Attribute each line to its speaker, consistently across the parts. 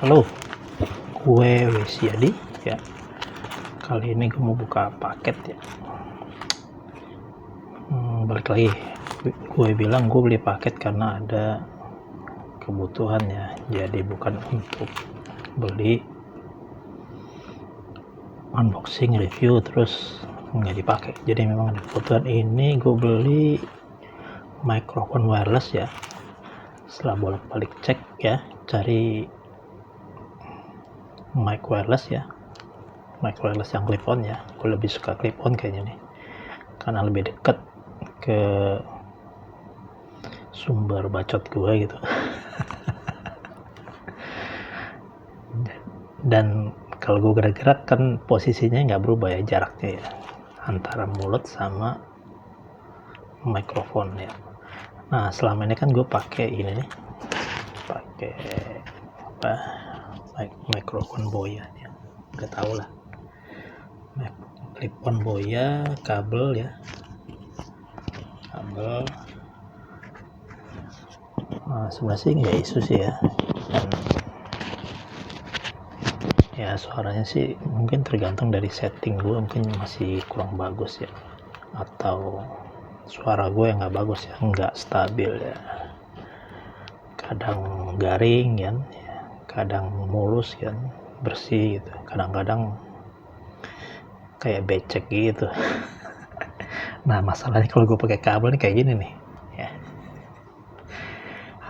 Speaker 1: Halo, gue Wesiadi ya. Kali ini gue mau buka paket ya. Balik lagi, gue bilang gue beli paket karena ada kebutuhan ya. Jadi bukan untuk beli unboxing, review terus nggak dipakai. Jadi memang ada kebutuhan. Ini gue beli mikrofon wireless ya. Setelah bolak-balik cek ya, cari mic wireless ya, mic wireless yang clip on ya. Gue lebih suka clip on kayaknya nih, karena lebih dekat ke sumber bacot gue gitu. Dan kalau gue gerak-gerak kan posisinya nggak berubah ya, jaraknya ya, antara mulut sama mikrofon ya. Nah selama ini kan gue pakai ini nih, pakai apa, mikrofon Boya ya, nggak tahu lah, clip on Boya, kabel ya, kabel. Sebenarnya sih nggak isu sih ya, dan ya suaranya sih mungkin tergantung dari setting gue, mungkin masih kurang bagus ya, atau suara gue yang nggak bagus ya, nggak stabil ya, kadang garing kan, kadang mulus kan, bersih gitu, kadang-kadang kayak becek gitu. Nah masalahnya kalau gue pakai kabel nih kayak gini nih ya,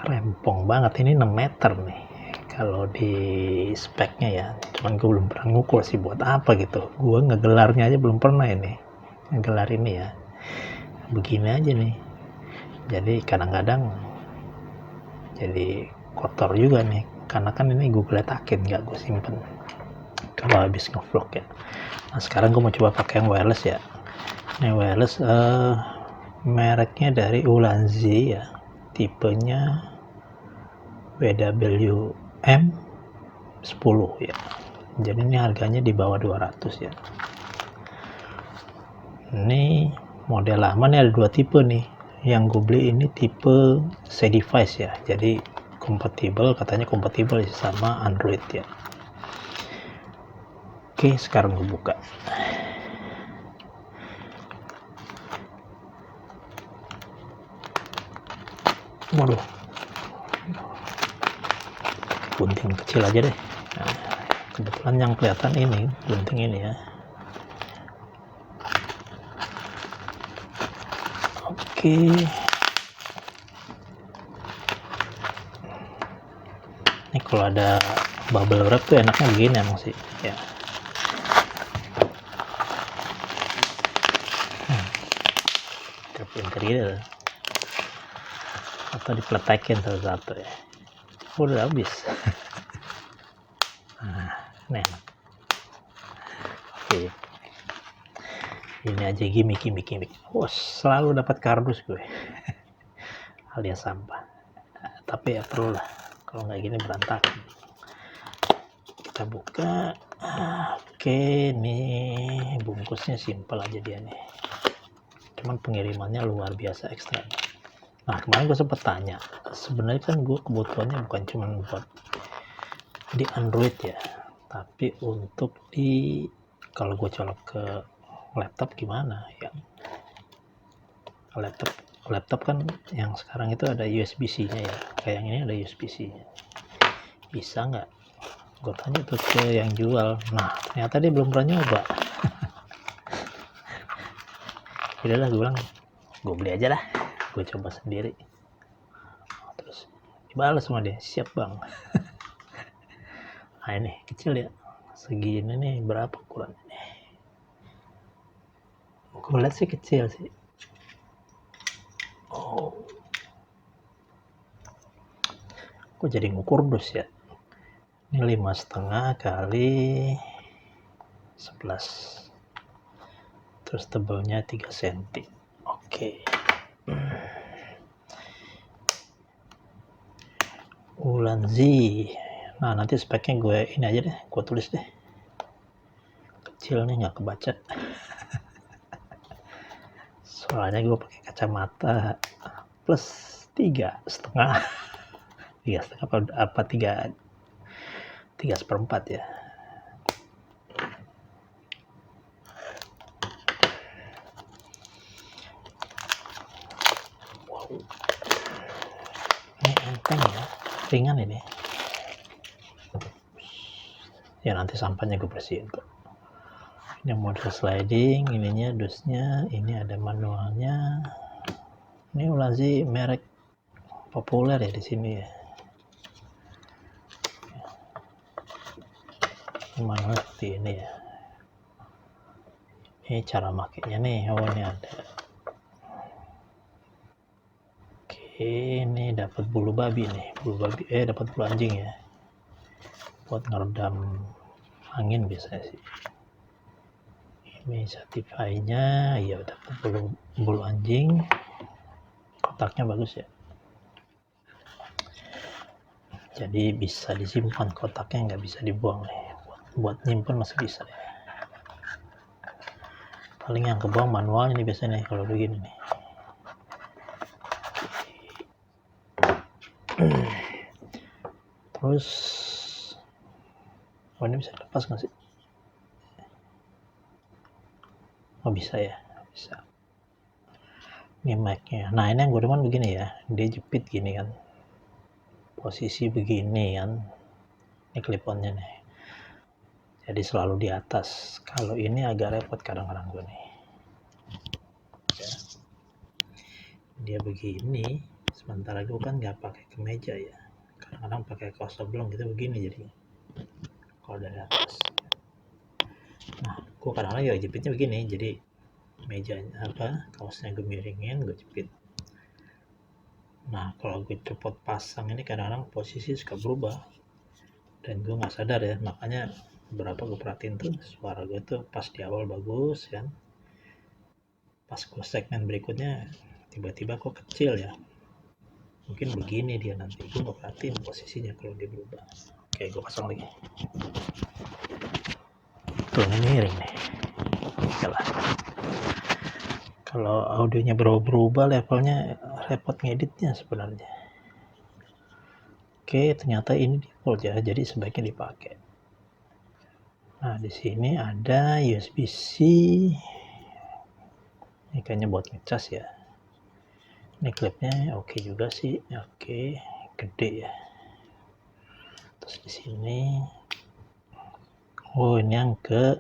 Speaker 1: rempong banget. Ini 6 meter nih kalau di speknya ya, cuman gue belum pernah ngukur sih buat apa gitu. Gue ngegelarnya aja belum pernah ini, ngegelar ini ya, begini aja nih. Jadi kadang-kadang jadi kotor juga nih, karena kan ini gue geletakin, nggak gue simpen kalau habis ngevlog ya. Nah sekarang gue mau coba pakai yang wireless ya. Ini wireless mereknya dari Ulanzi ya, tipenya WWM 10 ya. Jadi ini harganya di bawah 200 ya. Ini model lama nih, ada dua tipe nih. Yang gue beli ini tipe C-Device ya, jadi kompatibel, katanya kompatibel sama Android ya. Oke, sekarang gue buka. Waduh, gunting kecil aja deh. Nah, kebetulan yang kelihatan ini gunting ini ya. Oke, ini kalau ada bubble wrap tuh enaknya begini emang sih ya. Pinter atau dipletekin satu-satu ya. Udah habis. Nah, ini enak. Oke, ini aja gimmick. Selalu dapat kardus gue alias sampah. Nah, tapi ya perlu lah, kalau nggak gini berantakan. Kita buka. Oke, nih bungkusnya simpel aja dia nih, cuman pengirimannya luar biasa ekstra. Nah kemarin gue sempet tanya, sebenarnya kan gue kebutuhannya bukan cuma buat di Android ya, tapi untuk di, kalau gue colok ke laptop gimana ya. Laptop kan yang sekarang itu ada USB-C nya ya, kayak yang ini ada USB-C nya, bisa nggak? Gue tanya tuh ke yang jual. Nah ternyata dia belum pernah nyoba. Udahlah gue bilang, gue beli aja lah, gue coba sendiri. Terus dibalas sama dia, siap bang. Nah ini kecil ya, segini nih, berapa ukurannya nih? Gue lihat sih kecil sih. Oh, kok jadi ngukur dus ya? Ini 5,5 kali 11, terus tebalnya 3 cm. Oke. Ulanzi. Nah nanti speknya gue ini aja deh, gue tulis deh. Kecil nih, nggak kebaca. Soalnya gue pakai kacamata plus 3,5. 3,5 apa 3 3/4 ya. Wow. Ini enteng ya, ringan ini. Ya nanti sampahnya gue bersihin kok. Ini model sliding, ininya dusnya, ini ada manualnya. Ini Ulazi merek populer ya di sini ya. Manual seperti ini ya. Ini cara makainya nih. Oh ini ada. Oke, ini dapat bulu babi nih. Dapat bulu anjing ya. Buat ngeredam angin biasanya sih. Ini certify-nya, ya dapat bulu anjing. Kotaknya bagus ya. Jadi bisa disimpan, kotaknya nggak bisa dibuang nih. Buat nyimpen masih bisa ya. Paling yang kebuang manualnya nih biasanya nih kalau begini nih. Terus ini bisa lepas nggak sih? Oh bisa ya, bisa. Ini mic-nya. Nah ini yang gue demen begini ya, dia jepit gini kan, posisi begini kan, ini clip-onnya nih, jadi selalu di atas. Kalau ini agak repot kadang-kadang gue nih ya. Dia begini, sementara gue kan nggak pakai kemeja ya, kadang-kadang pakai kaos oblong gitu begini jadi kalau dari atas. Nah gue kadang-kadang ya jepitnya begini, jadi mejanya kaosnya gue miringin, gue jepit. Nah kalau gue cepet pasang ini kadang-kadang posisi suka berubah dan gue nggak sadar ya, makanya beberapa gue perhatiin tuh suara gue tuh pas di awal bagus kan, pas gue segmen berikutnya tiba-tiba kok kecil ya, mungkin begini dia nanti. Gue nggak perhatiin posisinya kalau dia berubah. Oke gue pasang lagi tuh, ini miring nih. Oke lah, kalau audionya berubah levelnya repot ngeditnya sebenarnya. Oke ternyata ini default ya, jadi sebaiknya dipakai. Nah di sini ada USB-C, ini kayaknya buat ngecas ya. Ini klipnya oke juga sih, oke, gede ya. Terus di sini, oh ini yang ke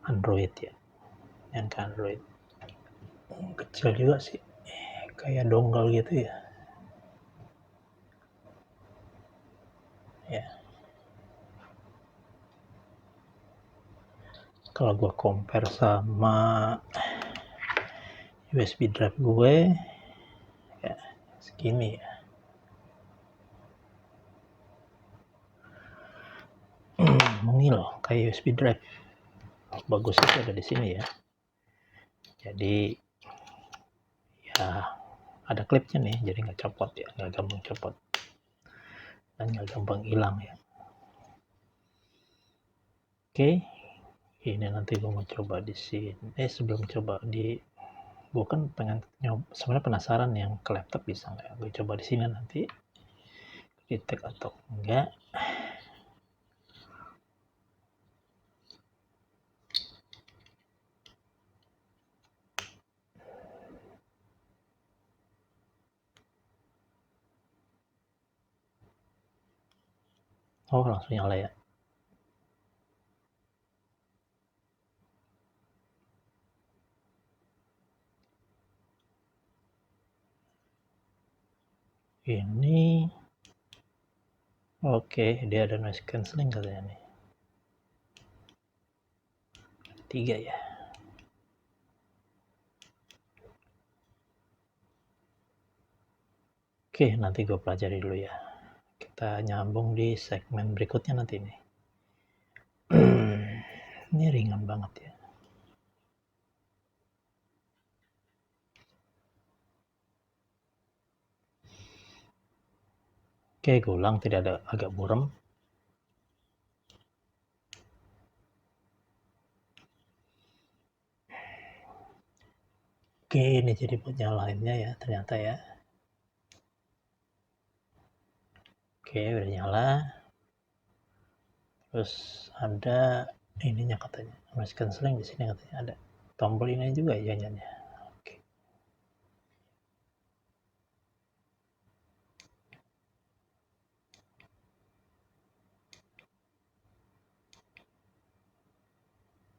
Speaker 1: Android ya, yang ke Android. Kecil juga sih, kayak dongle gitu ya. Ya. Kalau gue compare sama USB drive gue, ya segini ya. Mungil kayak USB drive. Bagus itu ada di sini ya. Jadi ya ada klipnya nih, jadi nggak copot ya, nggak gampang copot dan nggak gampang hilang ya. Oke, ini nanti gue mau coba di sini. Sebelum coba di, gue kan pengen sebenarnya penasaran yang ke laptop bisa nggak? Gue coba di sini nanti, di tag atau enggak. Oh langsung nyala ya. Ini oke, dia ada noise cancelling katanya nih. 3 ya. Oke, nanti gue pelajari dulu ya. Kita nyambung di segmen berikutnya nanti nih. Ini ringan banget ya. Oke, gue ulang, tidak ada agak buram. Oke, ini jadi buat nyalainnya ya, ternyata ya. Oke, udah nyala. Terus ada ininya katanya, noise cancelling di sini katanya ada. Tombol ini juga ya jangan. Oke.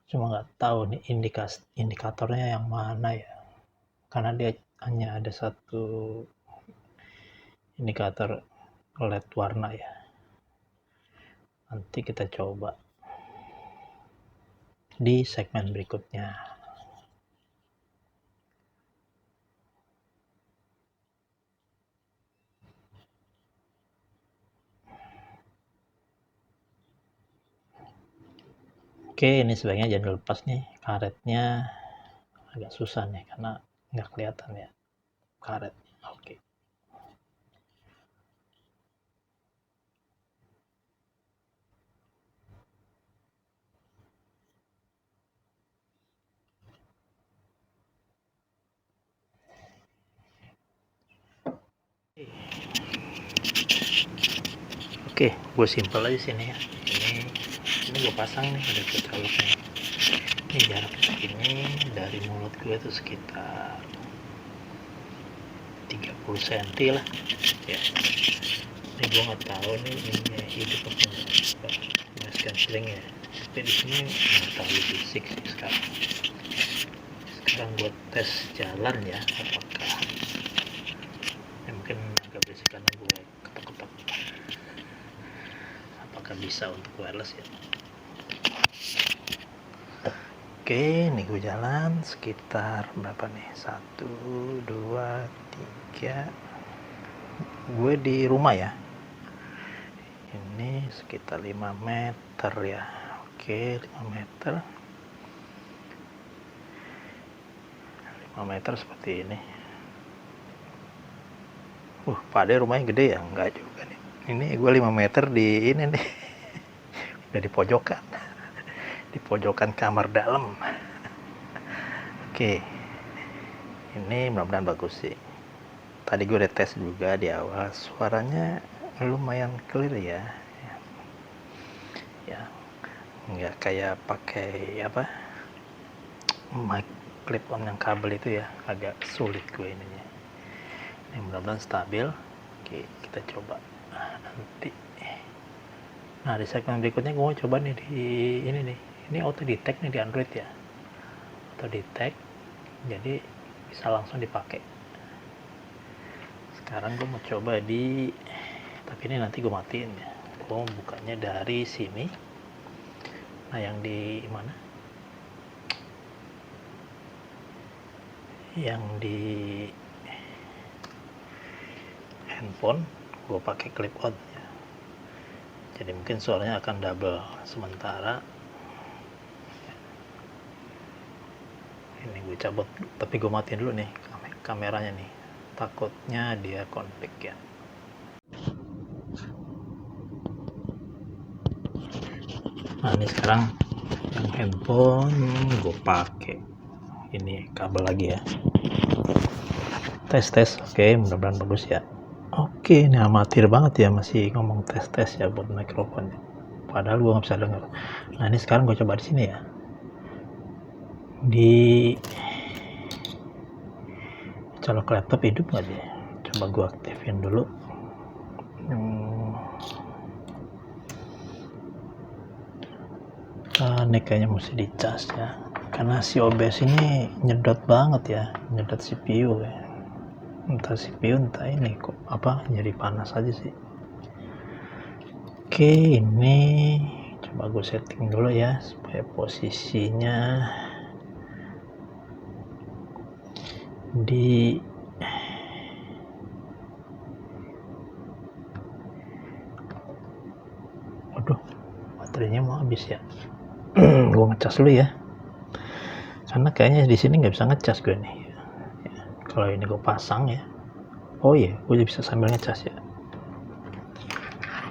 Speaker 1: Cuma nggak tahu nih indikatornya yang mana ya. Karena dia hanya ada satu indikator LED warna ya. Nanti kita coba di segmen berikutnya. Oke, ini sebaiknya jangan dilepas nih karetnya, agak susah nih karena nggak kelihatan ya karetnya. Oke. Oke, gue simpel aja sini ya. Ini gue pasang nih, ada putarnya. Ini jarak segini dari mulut gue itu sekitar 30 cm lah ya. Ini gue nggak tahu nih ini hidup apa enggak noise cancelling ya, tapi di sini nggak terlalu bisik sih sekarang. Sekarang gue tes jalan ya, apakah ya mungkin agak berisik karena gue ketok-ketok, apakah bisa untuk wireless ya. Oke, ini gue jalan sekitar berapa nih, 1, 2, 3, gue di rumah ya, ini sekitar 5 meter ya. Oke, 5 meter seperti ini. Pade rumahnya gede ya? Enggak juga nih. Ini gue 5 meter di ini nih. Udah di pojokan kamar dalam. Oke, ini mudah-mudahan bagus sih. Tadi gue udah tes juga di awal, suaranya lumayan clear ya. Ya, nggak kayak pakai apa mic clip on yang kabel itu ya, agak sulit gue ininya. Ini mudah-mudahan stabil. Oke, kita coba nanti. Nah, di segmen berikutnya gue mau coba nih di ini nih. Ini auto detect nih di Android ya. Auto detect, jadi bisa langsung dipakai. Sekarang gue mau coba tapi ini nanti gue matiin ya. Gue mau bukanya dari sini. Nah, yang di mana? Yang di handphone gue pakai clip on ya. Jadi mungkin suaranya akan double. Sementara ini gue cabut, tapi gue matiin dulu nih kameranya nih, takutnya dia konflik ya. Nah, ini sekarang yang handphone gue pakai ini kabel lagi ya. Tes. Oke, mudah-mudahan bagus ya. Oke, ini amatir banget ya, masih ngomong tes ya buat mikrofonnya. Padahal gue nggak bisa dengar. Nah, ini sekarang gue coba di sini ya. Di colok laptop hidup nggak dia? Coba gue aktifin dulu. Ini kayaknya mesti dicas ya, karena si OBS ini nyedot banget ya, nyedot CPU ya. Entah CPU entah ini kok apa jadi panas aja sih. Oke, ini coba gue setting dulu ya supaya posisinya di baterainya mau habis ya. Gue ngecas dulu ya, karena kayaknya di sini nggak bisa ngecas gue nih ya. Kalau ini gue pasang ya, oh iya, gue bisa sambil ngecas ya.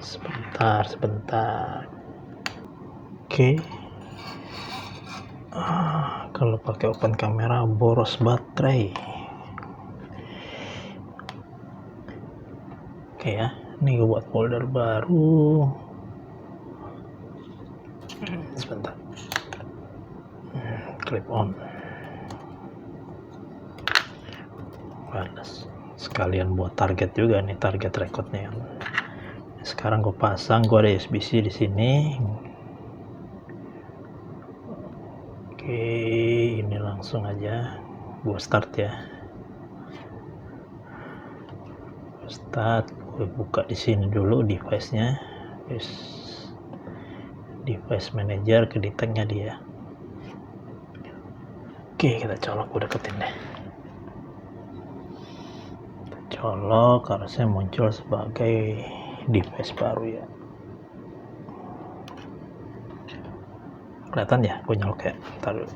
Speaker 1: Sebentar. Oke. Kalau pakai open kamera boros baterai. Oke ya, ini gue buat folder baru. sebentar. Clip on wireless, sekalian buat target juga nih, target recordnya. Sekarang gue pasang, gue ada USB-C di sini. Oke, ini langsung aja gue start ya. Start, gue buka di sini dulu device-nya, device manager, ke detect-nya dia. Oke, kita colok, gue deketin deh. Kita colok, harusnya muncul sebagai device baru ya. Kelihatan ya, gue nyolok ya. Ntar dulu.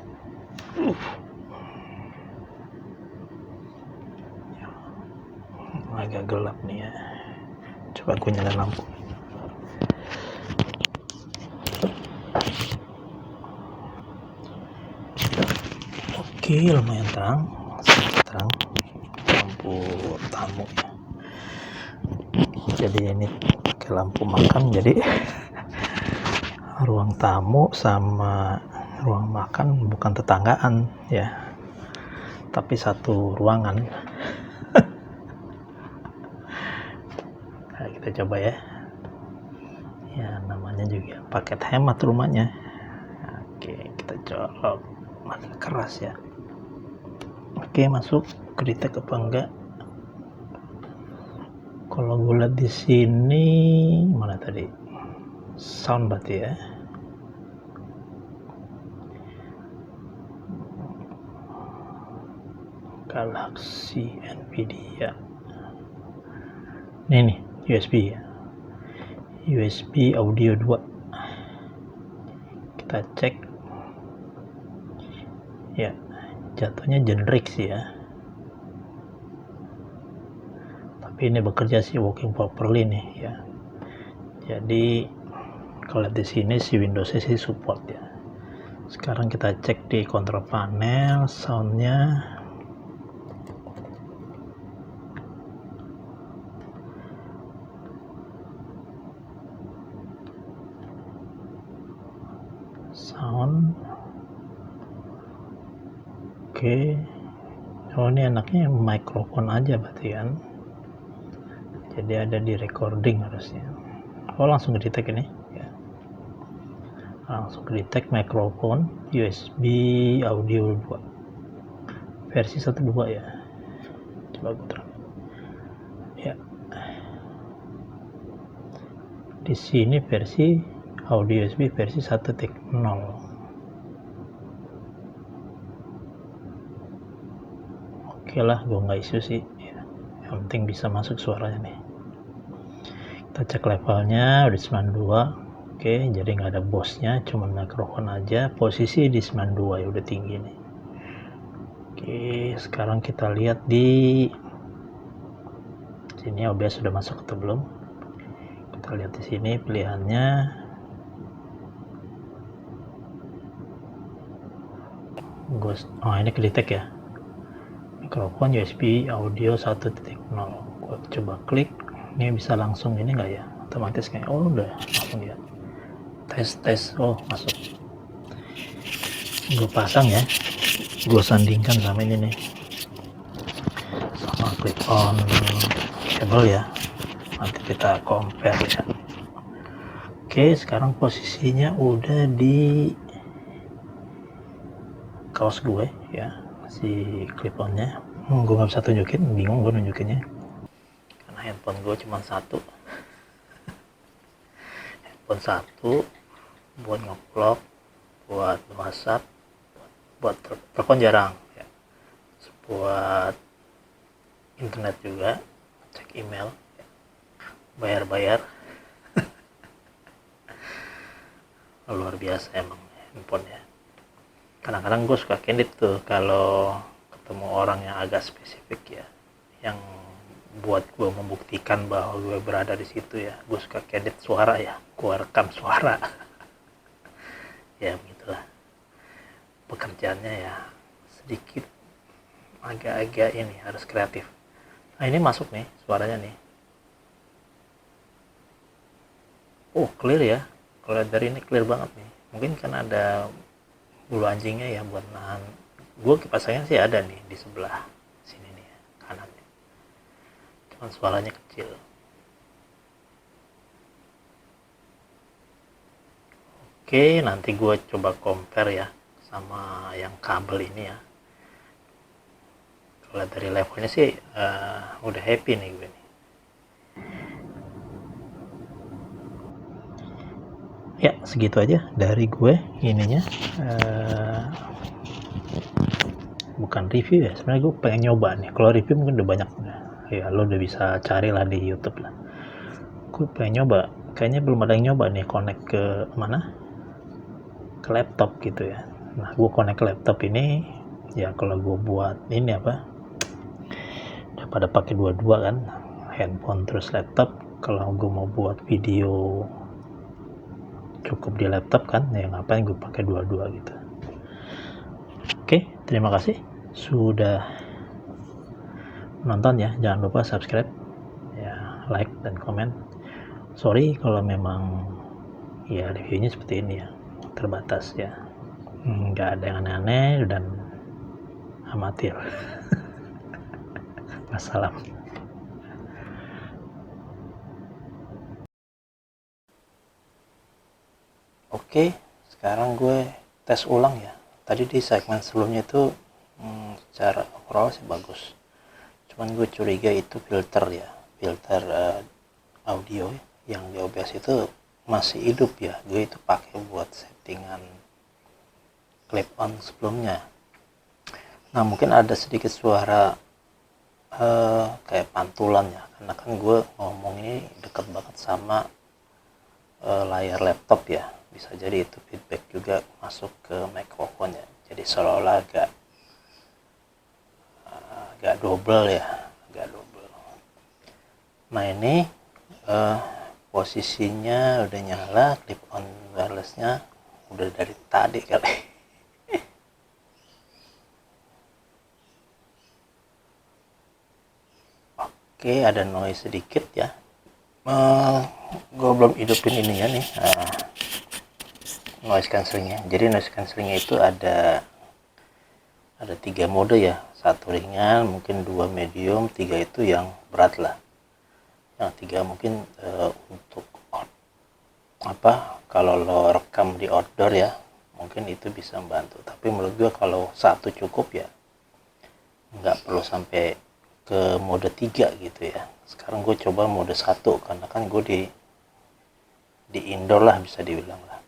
Speaker 1: Agak gelap nih ya. Coba gue nyalain lampu. Oke, lumayan terang. Terang. Lampu tamu ya. Jadi ini pakai lampu makan, jadi ruang tamu sama ruang makan bukan tetanggaan ya, tapi satu ruangan. Nah, kita coba ya. Ya namanya juga paket hemat rumahnya. Oke, kita colok, agak keras ya. Oke, masuk, ke detect apa enggak? Kalau gue lihat di sini, mana tadi? Sound berarti ya. Galaxy Nvidia. Ini nih, USB ya. USB audio 2. Kita cek. Ya, jatuhnya generic sih ya. Tapi ini bekerja sih, working properly nih ya. Jadi kalau di sini si Windows sih support ya. Sekarang kita cek di control panel, soundnya. Sound. Oke. Oh, ini enaknya mikrofon aja berarti kan. Jadi ada di recording harusnya. Oh, langsung ke detect ini ya. Langsung ke detect mikrofon USB audio 2 versi 1.2 ya. Coba gue terang ya. Di sini versi audio USB versi 1.0. Oke lah, gue nggak isu sih ya. Yang penting bisa masuk suaranya nih. Kita cek levelnya udah 92. Oke, jadi nggak ada bosnya, cuma mikrofon aja. Posisi di 92 ya, udah tinggi nih. Oke, sekarang kita lihat di sini OBS sudah masuk atau belum. Kita lihat di sini pilihannya. Oh, ini ke detect ya. Mikrofon USB audio 1.0. Gua coba klik. Ini bisa langsung ini nggak ya? Otomatis kayak, oh udah langsung ya. Tes. Oh, masuk. Gue pasang ya. Gue sandingkan sama ini nih. Sama clip on cable ya. Nanti kita compare ya. Oke, sekarang posisinya udah di kaos gue ya, si clip onnya. Gue nggak bisa tunjukin, bingung gue nunjukinnya karena handphone gue cuma satu. Handphone satu buat nge-vlog, buat WhatsApp, buat telepon jarang ya. Buat internet juga, cek email, bayar luar biasa emang handphone ya. Kadang-kadang gue suka candid tuh kalau ketemu orang yang agak spesifik ya, yang buat gue membuktikan bahwa gue berada di situ ya. Gue suka candid suara ya, gue rekam suara. Ya begitulah pekerjaannya ya, sedikit agak-agak ini harus kreatif. Nah, ini masuk nih suaranya nih. Oh, clear ya. Kalau dari ini clear banget nih. mungkin kan ada bulu anjingnya ya buat nahan. Gue kipas angin sih ada nih di sebelah sini nih ya, kanan, cuman suaranya kecil. Oke, nanti gue coba compare ya sama yang kabel ini ya. Kalau dari levelnya sih udah happy nih gue nih. Ya segitu aja dari gue ininya. Bukan review ya, sebenarnya gue pengen nyoba nih. Kalau review mungkin udah banyak ya, lo udah bisa cari lah di YouTube lah. Gue pengen nyoba, kayaknya belum ada yang nyoba nih connect ke mana, ke laptop gitu ya. Nah gue connect ke laptop ini ya, kalau gue buat ini apa, daripada pakai dua-dua kan, handphone terus laptop. Kalau gue mau buat video cukup di laptop kan, ya ngapain gue pakai dua-dua gitu. Oke, terima kasih sudah nonton ya. Jangan lupa subscribe ya, like dan komen. Sorry kalau memang ya reviewnya seperti ini ya, terbatas ya, nggak ada yang aneh-aneh dan amatir. Wassalam. Oke, sekarang gue tes ulang ya. Tadi di segmen sebelumnya itu secara overall sih bagus, cuman gue curiga itu filter ya, filter audio yang di OBS itu masih hidup ya. Gue itu pakai buat settingan clip on sebelumnya. Nah mungkin ada sedikit suara kayak pantulan ya, karena kan gue ngomong ini deket banget sama layar laptop ya. Bisa jadi itu feedback juga masuk ke mikrofon ya, jadi seolah-olah agak double ya, agak double. Nah ini posisinya udah nyala, clip on wirelessnya udah dari tadi kali. Oke, ada noise sedikit ya. Gue belum hidupin ininya nih, noise cancellingnya. Jadi noise cancellingnya itu ada 3 mode ya, 1 ringan, mungkin 2 medium, 3 itu yang berat lah. Yang 3 mungkin untuk apa, kalau lo rekam di outdoor ya, mungkin itu bisa membantu. Tapi menurut gue kalau 1 cukup ya, nggak perlu sampai ke mode 3 gitu ya. Sekarang gue coba mode 1 karena kan gue di indoor lah, bisa dibilang lah.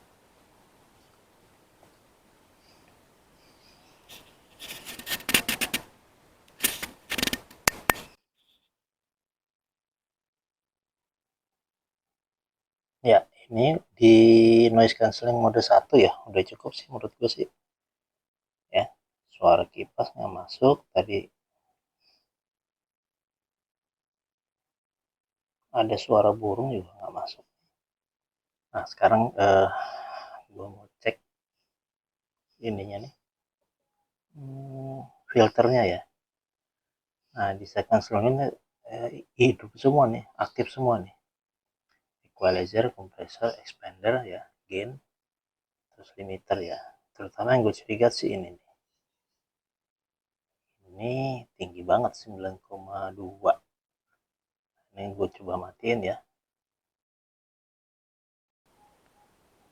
Speaker 1: Ya, ini di noise cancelling mode 1 ya, udah cukup sih menurut gue sih. Ya, suara kipas nggak masuk, tadi ada suara burung juga nggak masuk. Nah, sekarang gue mau cek ininya nih, filternya ya. Nah, di segmen selanjutnya hidup semua nih, aktif semua nih. Equalizer, compressor, expander ya, gain, terus limiter ya. Terutama yang gue curiga sih ini nih. Ini tinggi banget, 9,2. Ini gue coba matiin ya.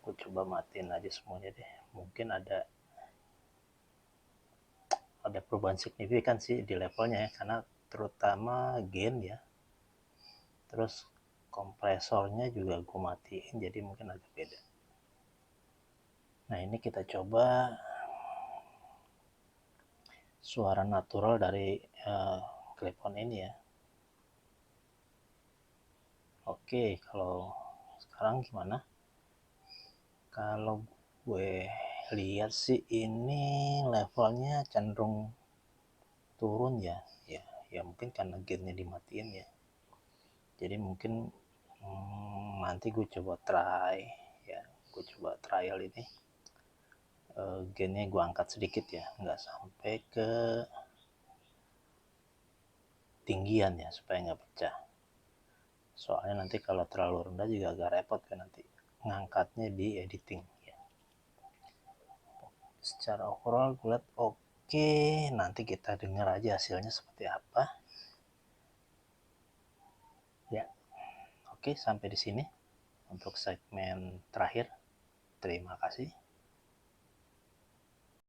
Speaker 1: Gue coba matiin aja semuanya deh. Mungkin ada perubahan signifikan sih di levelnya ya, karena terutama gain ya, terus kompresornya juga gue matiin, jadi mungkin agak beda. Nah ini kita coba suara natural dari clip-on ini ya. Oke, kalau sekarang gimana? Kalau gue lihat sih ini levelnya cenderung turun ya. Ya mungkin karena gainnya dimatiin ya. Jadi mungkin nanti gue coba try ya, gue coba trial ini, gainnya gue angkat sedikit ya, nggak sampai ke tinggian ya, supaya nggak pecah. Soalnya nanti kalau terlalu rendah juga agak repot kan nanti ngangkatnya di editing ya. secara overall gue lihat oke. Nanti kita dengar aja hasilnya seperti apa ya. Oke, sampai di sini untuk segmen terakhir. Terima kasih.